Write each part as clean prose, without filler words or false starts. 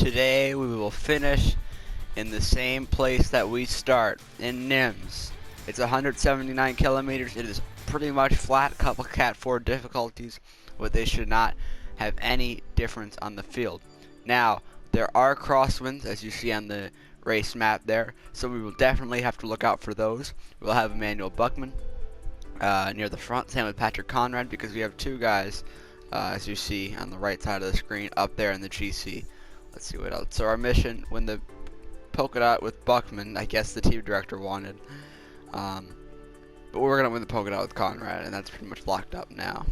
Today we will finish in the same place that we start, in Nims. It's 179 kilometers. It is pretty much flat, couple Cat 4 difficulties, but they should not have any difference on the field. Now, there are crosswinds, as you see on the race map there, so we will definitely have to look out for those. We'll have Emmanuel Buckman near the front, same with Patrick Conrad, because we have two guys, as you see on the right side of the screen, up there in the GC. Let's see what else. So our mission, when the polka dot with Buckman, I guess the team director wanted, but we're gonna win the polka dot with Conrad, and that's pretty much locked up now.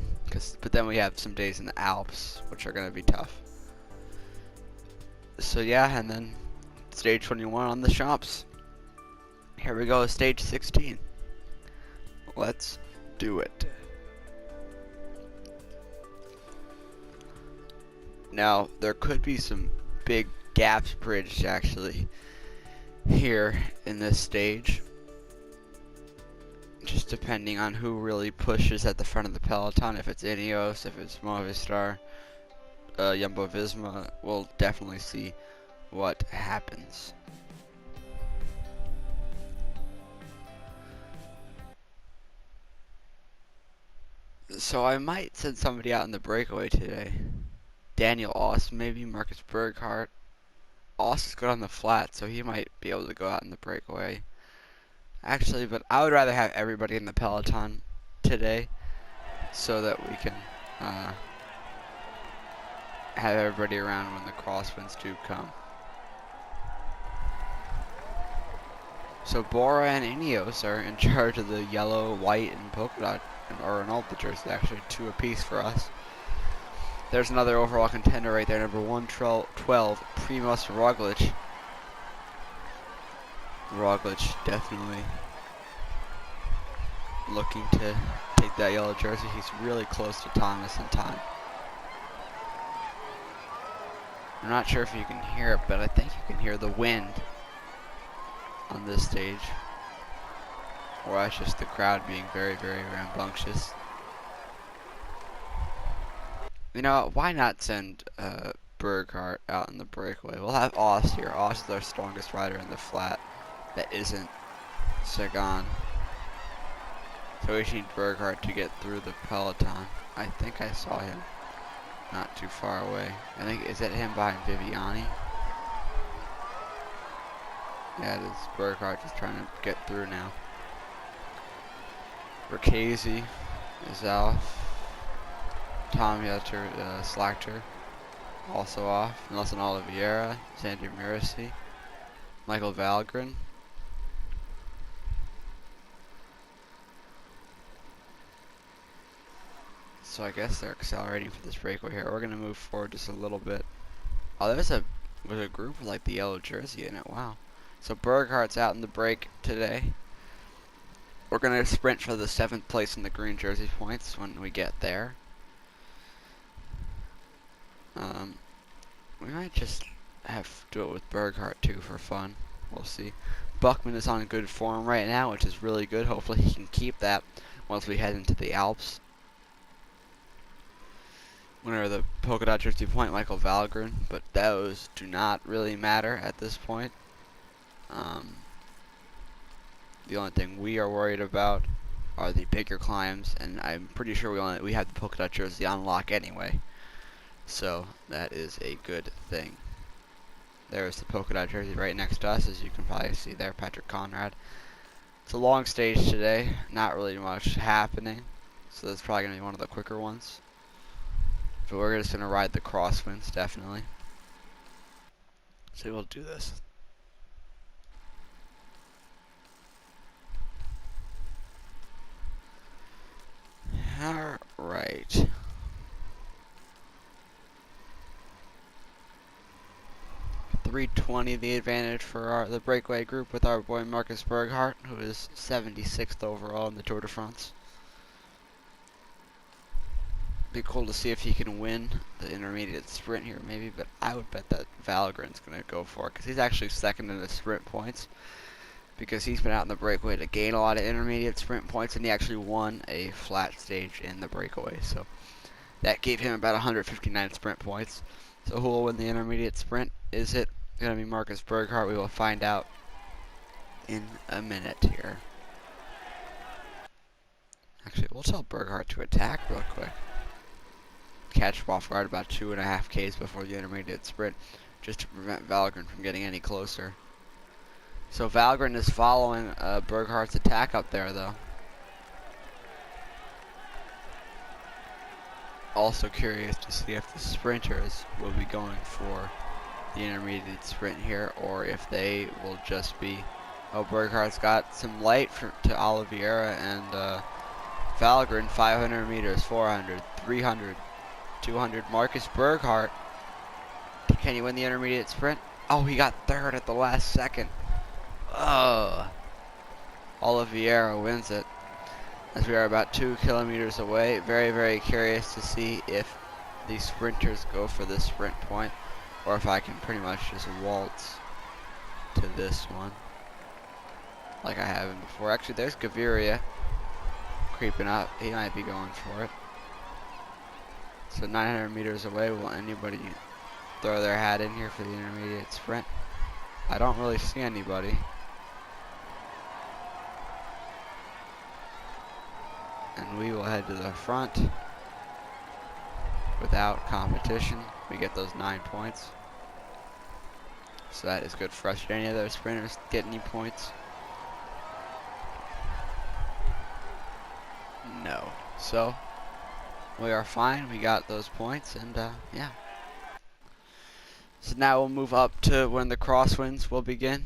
But then we have some days in the Alps, which are gonna be tough. So yeah, and then stage 21 on the shops. Here we go, stage 16. Let's do it. Now, there could be some big gaps bridged actually here in this stage, just depending on who really pushes at the front of the peloton. If it's Ineos, if it's Movistar, Jumbo Visma, we'll definitely see what happens. So I might send somebody out in the breakaway today. Daniel Oss, maybe Marcus Berghardt. Oss is good on the flat, so he might be able to go out in the breakaway. Actually, but I would rather have everybody in the peloton today, so that we can have everybody around when the crosswinds do come. So Bora and Ineos are in charge of the yellow, white, and polka dot, or an Alta jersey, actually 2 apiece for us. There's another overall contender right there, number 112, Primoz Roglic. Roglic definitely looking to take that yellow jersey. He's really close to Thomas in time. I'm not sure if you can hear it, but I think you can hear the wind on this stage. Or that's just the crowd being very, very rambunctious. You know, why not send Berghardt out in the breakaway? We'll have Oss here. Oss is our strongest rider in the flat that isn't Sagan. So we need Berghardt to get through the peloton. I think I saw him not too far away. I think, is that him behind Viviani? Yeah, it is. Berghardt just trying to get through now. Berkesi is off. Tom Slachter also off. Nelson Oliveira, Sandy Mirasi, Michael Valgren. So I guess they're accelerating for this breakaway here. We're gonna move forward just a little bit. Oh, there's a group with like the yellow jersey in it. Wow. So Berghardt's out in the break today. We're gonna sprint for the 7th place in the green jersey points when we get there. We might just have to do it with Berghardt too for fun. We'll see. Buckman is on good form right now, which is really good. Hopefully he can keep that once we head into the Alps. Winner of the polka dot jersey point, Michael Valgren, but those do not really matter at this point. The only thing we are worried about are the bigger climbs, and I'm pretty sure we have the polka dot jersey on lock anyway. So that is a good thing. There's the polka dot jersey right next to us, as you can probably see there, Patrick Conrad. It's a long stage today, not really much happening, so that's probably going to be one of the quicker ones. But we're just going to ride the crosswinds, definitely. So we'll do this. Alright. .320 the advantage for the breakaway group with our boy Marcus Berghardt, who is 76th overall in the Tour de France. Be cool to see if he can win the intermediate sprint here maybe, but I would bet that Valgren's going to go for it, because he's actually 2nd in the sprint points, because he's been out in the breakaway to gain a lot of intermediate sprint points, and he actually won a flat stage in the breakaway, so that gave him about 159 sprint points. So who will win the intermediate sprint? Is it going to be Marcus Berghardt? We will find out in a minute here. Actually, we'll tell Berghardt to attack real quick. Catch him off guard about 2.5 Ks before the intermediate sprint, just to prevent Valgren from getting any closer. So Valgren is following Berghardt's attack up there, though. Also curious to see if the sprinters will be going for the intermediate sprint here, or if they will just be. Oh, Berghardt's got some light to Oliveira and Valgren. 500 meters, 400, 300, 200. Marcus Berghardt. Can he win the intermediate sprint? Oh, he got third at the last second. Oh. Oliveira wins it. As we are about 2 kilometers away. Very, very curious to see if the sprinters go for the sprint point, or if I can pretty much just waltz to this one like I haven't before. Actually, there's Gaviria creeping up. He might be going for it. So 900 meters away. Will anybody throw their hat in here for the intermediate sprint? I don't really see anybody. And we will head to the front without competition. We get those 9 points. So that is good for us. Did any of those sprinters get any points? No. So we are fine. We got those points, and yeah. So now we'll move up to when the crosswinds will begin.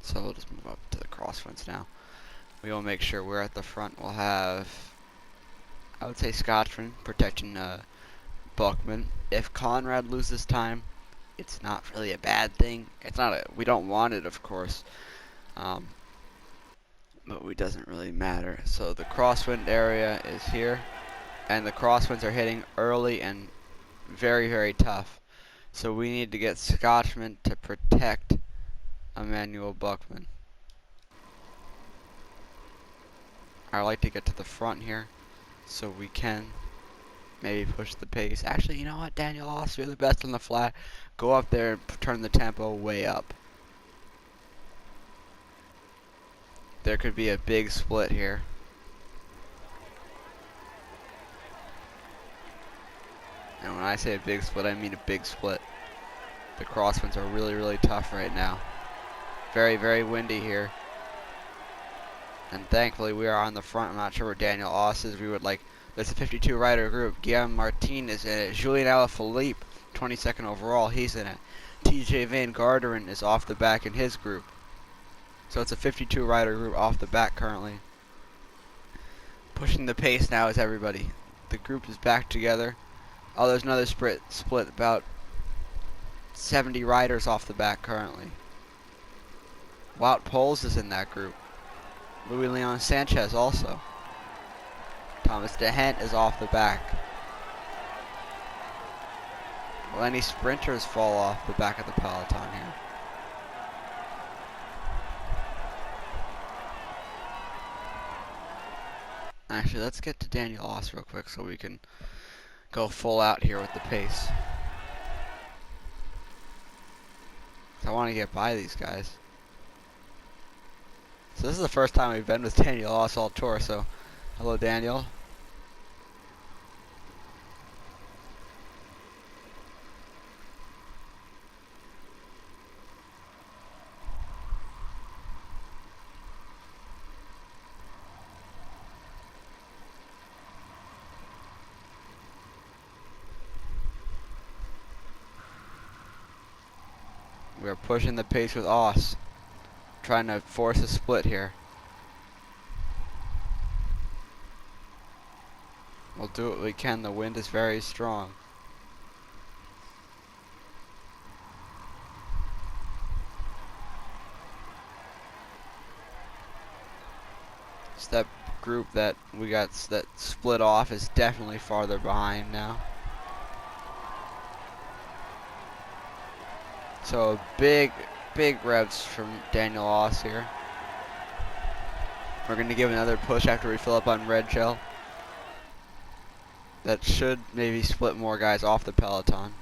So we'll just move up to the crosswinds now. We will make sure we're at the front. We'll have, I would say, Scotchman protecting Buckman. If Conrad loses time, it's not really a bad thing. It's not we don't want it, of course. But it doesn't really matter. So the crosswind area is here, and the crosswinds are hitting early and very, very tough. So we need to get Scotchman to protect Emmanuel Buckman. I like to get to the front here so we can maybe push the pace. Actually, you know what, Daniel Oss, you're the best on the flat. Go up there and turn the tempo way up. There could be a big split here. And when I say a big split, I mean a big split. The crosswinds are really, really tough right now. Very, very windy here. And thankfully we are on the front. I'm not sure where Daniel Oss is. We would like, there's a 52 rider group. Guillaume Martin is in it. Julien Alaphilippe, 22nd overall, he's in it. TJ Van Garderen is off the back in his group. So it's a 52 rider group off the back currently. Pushing the pace now is everybody. The group is back together. Oh, there's another split about 70 riders off the back currently. Wout Poels is in that group. Louis Leon Sanchez also. Thomas DeHent is off the back. Will any sprinters fall off the back of the peloton here? Actually, let's get to Daniel Oss real quick so we can go full out here with the pace. I want to get by these guys. So this is the first time we've been with Daniel Oss all tour, so hello Daniel. We're pushing the pace with Oss. Trying to force a split here. We'll do what we can. The wind is very strong. So that group that we got that split off is definitely farther behind now. So big revs from Daniel Oss here. We're going to give another push after we fill up on red gel. That should maybe split more guys off the peloton.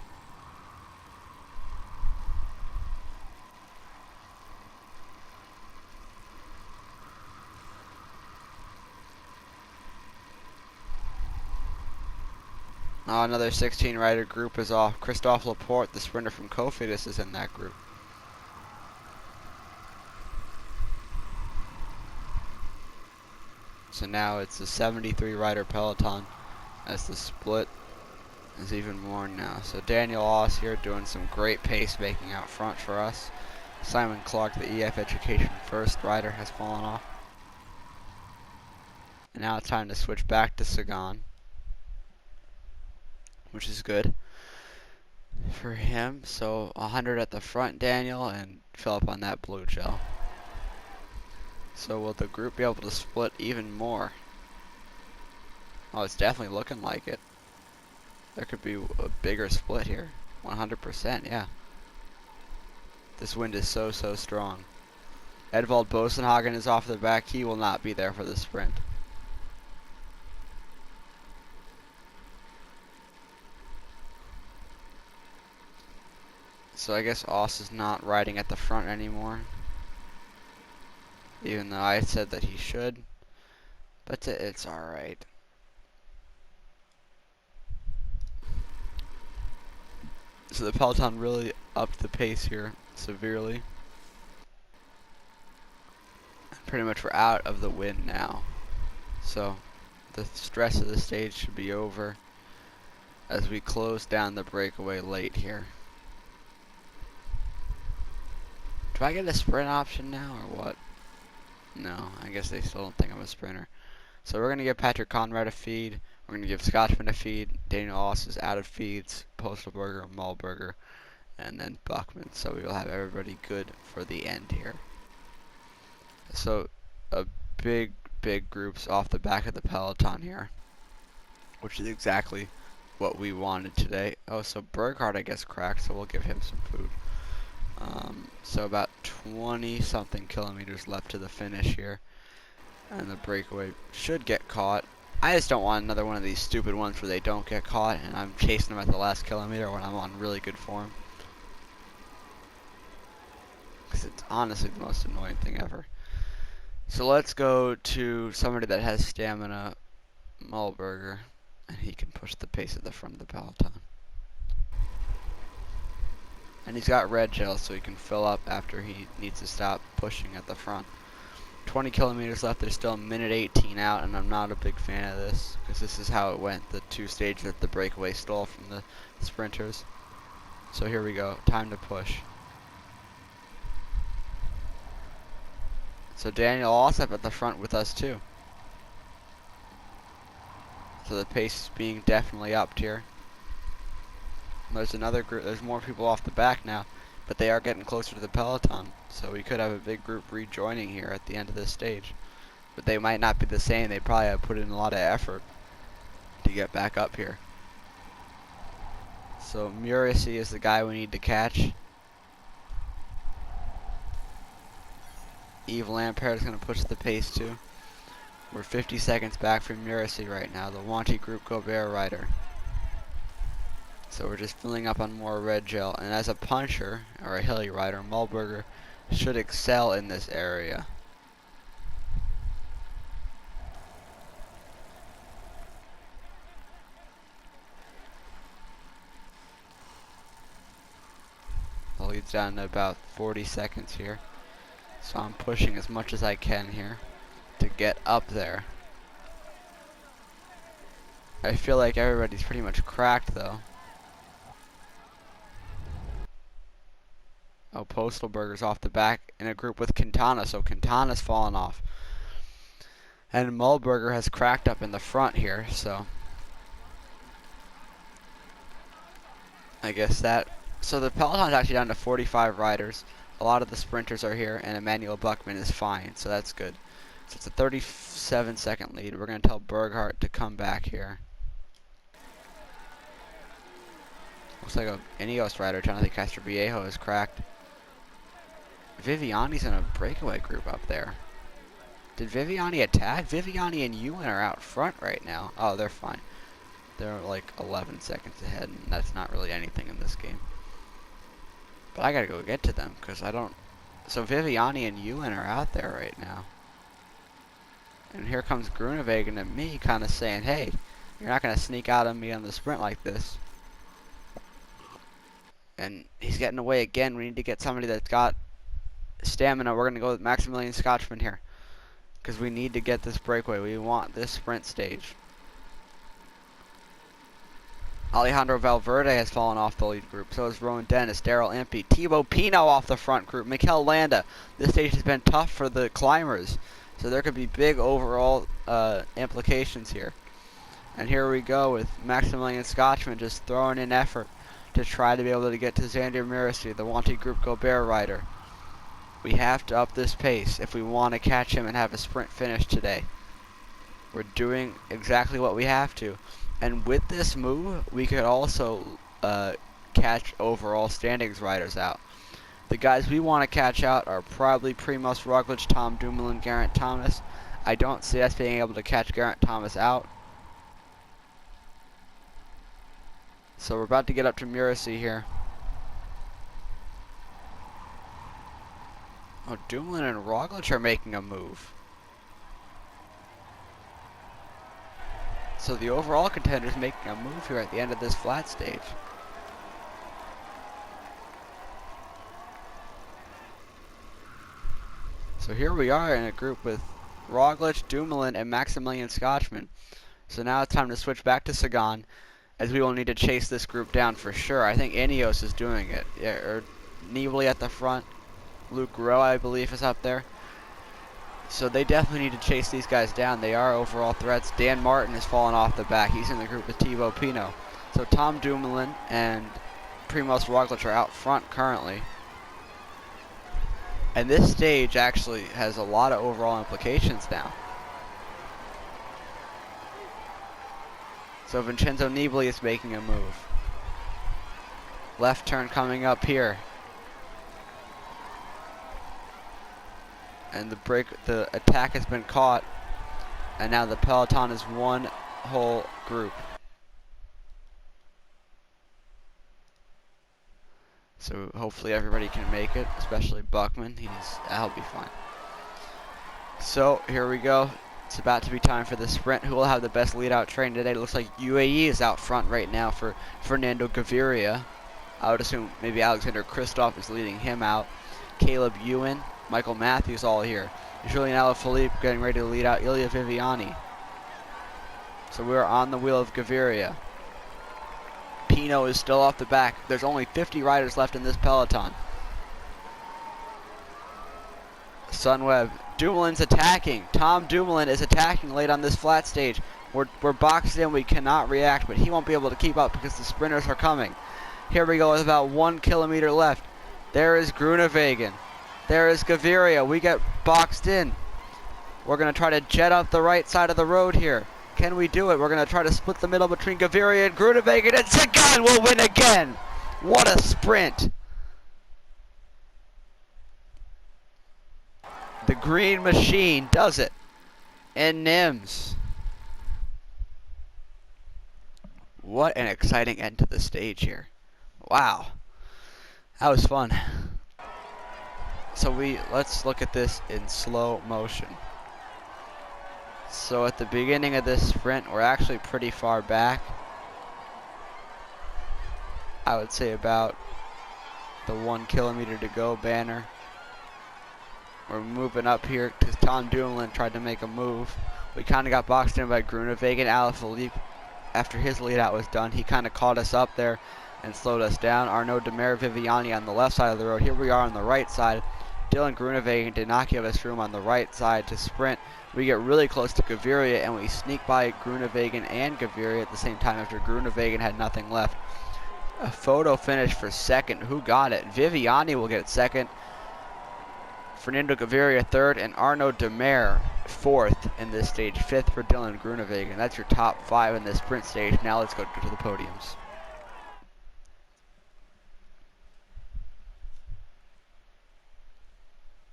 Another 16 rider group is off. Christophe Laporte, the sprinter from Cofidis, is in that group. So now it's a 73 rider peloton as the split is even more now. So Daniel Oss here doing some great pace making out front for us. Simon Clark, the EF Education First rider, has fallen off. And now it's time to switch back to Sagan, which is good for him. So 100 at the front, Daniel, and fill up on that blue gel. So will the group be able to split even more? Oh, it's definitely looking like it. There could be a bigger split here. 100%, yeah. This wind is so strong. Edvald Bosenhagen is off the back. He will not be there for the sprint. So I guess Oss is not riding at the front anymore, even though I said that he should, but it's alright. So the peloton really upped the pace here severely. Pretty much we're out of the wind now, so the stress of the stage should be over as we close down the breakaway late here. Do I get a sprint option now or what? No, I guess they still don't think I'm a sprinter. So we're going to give Patrick Conrad a feed. We're going to give Scotchman a feed. Daniel Oss is out of feeds. Postelberger, Malberger, and then Buckman. So we will have everybody good for the end here. So a big groups off the back of the peloton here, which is exactly what we wanted today. Oh, so Berghardt I guess cracked, so we'll give him some food. So about 20 something kilometers left to the finish here, and the breakaway should get caught. I just don't want another one of these stupid ones where they don't get caught and I'm chasing them at the last kilometer when I'm on really good form, because it's honestly the most annoying thing ever. So let's go to somebody that has stamina, Malberger, and he can push the pace at the front of the peloton. And he's got red gel, so he can fill up after he needs to stop pushing at the front. 20 kilometers left. There's still a minute 18 out, and I'm not a big fan of this, because this is how it went, the two stages that the breakaway stole from the sprinters. So here we go. Time to push. So Daniel Oss up at the front with us too. So the pace is being definitely upped here. There's another group. There's more people off the back now, but they are getting closer to the peloton. So we could have a big group rejoining here at the end of this stage. But they might not be the same. They probably have put in a lot of effort to get back up here. So Muricy is the guy we need to catch. Yves Lampert is going to push the pace too. We're 50 seconds back from Muricy right now, the Wanty Group Gobert rider. So we're just filling up on more red gel. And as a puncher, or a hilly rider, Malberger should excel in this area. Well, he's down to about 40 seconds here. So I'm pushing as much as I can here to get up there. I feel like everybody's pretty much cracked though. Oh, Postelberger's off the back in a group with Quintana, so Quintana's fallen off. And Malberger has cracked up in the front here, so I guess that. So the peloton's actually down to 45 riders. A lot of the sprinters are here, and Emmanuel Buckman is fine, so that's good. So it's a 37-second lead. We're going to tell Berghardt to come back here. Looks like a Ineos rider, Jonathan Castroviejo, is cracked. Viviani's in a breakaway group up there. Did Viviani attack? Viviani and Ewan are out front right now. Oh, they're fine. They're like 11 seconds ahead, and that's not really anything in this game. But I gotta go get to them, because I don't... So Viviani and Ewan are out there right now. And here comes Grunewagen and me kind of saying, hey, you're not gonna sneak out on me on the sprint like this. And he's getting away again. We need to get somebody that's got stamina. We're gonna go with Maximilian Scotchman here, because we need to get this breakaway. We want this sprint stage. Alejandro Valverde has fallen off the lead group. So has Rowan Dennis, Daryl Impey, Thibaut Pinot off the front group, Mikel Landa. This stage has been tough for the climbers, so there could be big overall implications here. And here we go with Maximilian Scotchman just throwing in effort to try to be able to get to Xander Mirasty, the wanted Group Gobert rider. We have to up this pace if we want to catch him and have a sprint finish today. We're doing exactly what we have to. And with this move, we could also catch overall standings riders out. The guys we want to catch out are probably Primoz Roglic, Tom Dumoulin, Geraint Thomas. I don't see us being able to catch Geraint Thomas out. So we're about to get up to Mirasty here. Oh, Dumoulin and Roglic are making a move. So the overall contender's making a move here at the end of this flat stage. So here we are in a group with Roglic, Dumoulin, and Maximilian Scotchman. So now it's time to switch back to Sagan, as we will need to chase this group down for sure. I think Ineos is doing it. Yeah, or Nibali at the front. Luke Rowe, I believe, is up there. So they definitely need to chase these guys down. They are overall threats. Dan Martin has fallen off the back. He's in the group with Thibaut Pinot. So Tom Dumoulin and Primoz Roglic are out front currently. And this stage actually has a lot of overall implications now. So Vincenzo Nibali is making a move. Left turn coming up here. And the attack has been caught, and now the peloton is one whole group. So hopefully everybody can make it, especially Buckman. That'll be fine. So here we go. It's about to be time for the sprint. Who will have the best lead out train today? It looks like UAE is out front right now for Fernando Gaviria. I would assume maybe Alexander Kristoff is leading him out. Caleb Ewan, Michael Matthews all here. Julian Alaphilippe getting ready to lead out Ilya Viviani. So we're on the wheel of Gaviria. Pinot is still off the back. There's only 50 riders left in this peloton. Sunweb. Dumoulin's attacking. Tom Dumoulin is attacking late on this flat stage. We're boxed in. We cannot react, but he won't be able to keep up because the sprinters are coming. Here we go with about 1 kilometer left. There is Grunewagen. There is Gaviria. We get boxed in. We're going to try to jet up the right side of the road here. Can we do it? We're going to try to split the middle between Gaviria and Grunewagen, and Sagan will win again. What a sprint. The green machine does it. And Nims. What an exciting end to the stage here. Wow. That was fun. So let's look at this in slow motion. So at the beginning of this sprint, we're actually pretty far back. I would say about the 1 kilometer to go banner. We're moving up here because Tom Dumoulin tried to make a move. We kind of got boxed in by Grunewagen. Alaphilippe, after his lead out was done, he kind of caught us up there and slowed us down. Arnaud Demer, Viviani on the left side of the road. Here we are on the right side. Dylan Grunewagen did not give us room on the right side to sprint. We get really close to Gaviria and we sneak by Grunewagen and Gaviria at the same time after Grunewagen had nothing left. A photo finish for second. Who got it? Viviani will get second. Fernando Gaviria third, and Arnaud Demer fourth in this stage. Fifth for Dylan Grunewagen. That's your top 5 in this sprint stage. Now let's go to the podiums.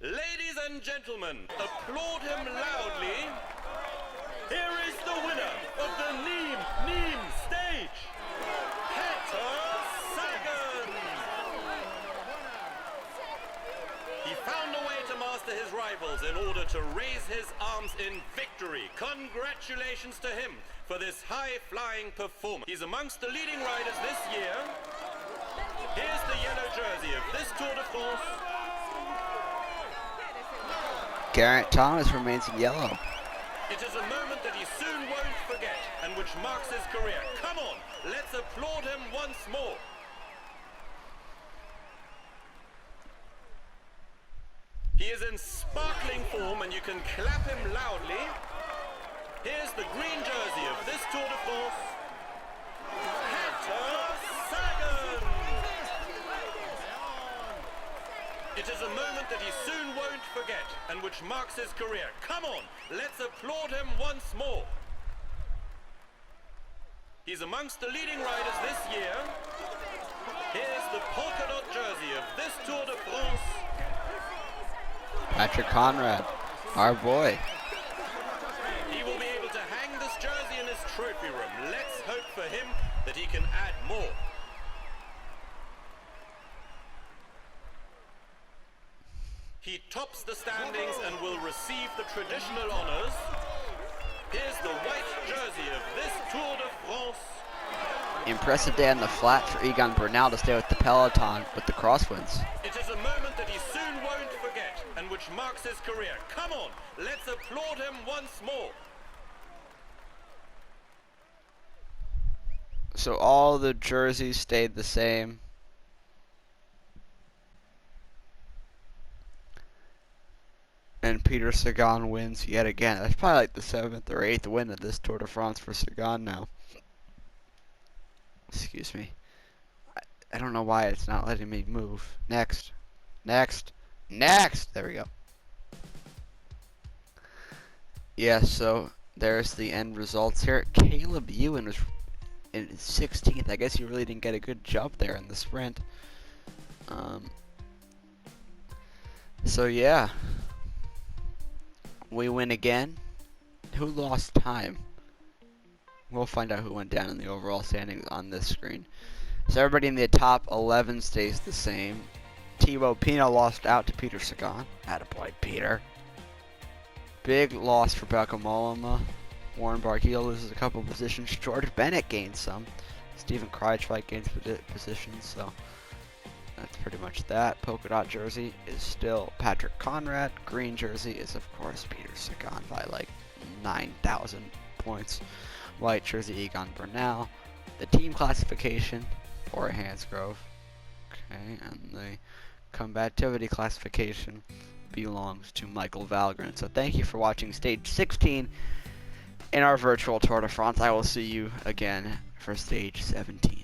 Ladies and gentlemen. gentlemen, applaud him loudly. Here is the winner of the Nîmes stage, SAGAN. He found a way to master his rivals in order to raise his arms in victory. Congratulations to him for this high-flying performance. He's amongst the leading riders this year. Here's the yellow jersey of this Tour de France. Geraint Thomas remains in yellow. It is a moment that he soon won't forget and which marks his career. Come on, let's applaud him once more. He is in sparkling form and you can clap him loudly. Here's the green jersey of this Tour de France, SAGAN. It is a moment that he soon won't forget and which marks his career. Come on, let's applaud him once more. He's amongst the leading riders this year. Here's the polka dot jersey of this Tour de France, Patrick Conrad, our boy. He will be able to hang this jersey in his trophy room. Let's hope for him that he can add more. He tops the standings and will receive the traditional honors. Here's the white jersey of this Tour de France. Impressive day on the flat for Egan Bernal to stay with the peloton with the crosswinds. It is a moment that he soon won't forget and which marks his career. Come on, let's applaud him once more. So all the jerseys stayed the same. And Peter Sagan wins yet again. That's probably like the 7th or 8th win of this Tour de France for Sagan now. Excuse me. I don't know why it's not letting me move. Next. Next. Next! There we go. Yeah, so there's the end results here. Caleb Ewan was in 16th. I guess he really didn't get a good jump there in the sprint. So yeah. We win again. Who lost time? We'll find out who went down in the overall standings on this screen. So everybody in the top 11 stays the same. Thibaut Pinot lost out to Peter Sagan. Attaboy, Peter. Big loss for Bauke Mollema. Warren Barguil loses a couple positions. George Bennett gains some. Stephen Kruijswijk gains positions. So that's pretty much that. Polka dot jersey is still Patrick Conrad. Green jersey is, of course, Peter Sagan by like 9,000 points. White jersey, Egan Bernal. The team classification for Hansgrove. Okay, and the combativity classification belongs to Michael Valgren. So thank you for watching stage 16 in our virtual Tour de France. I will see you again for stage 17.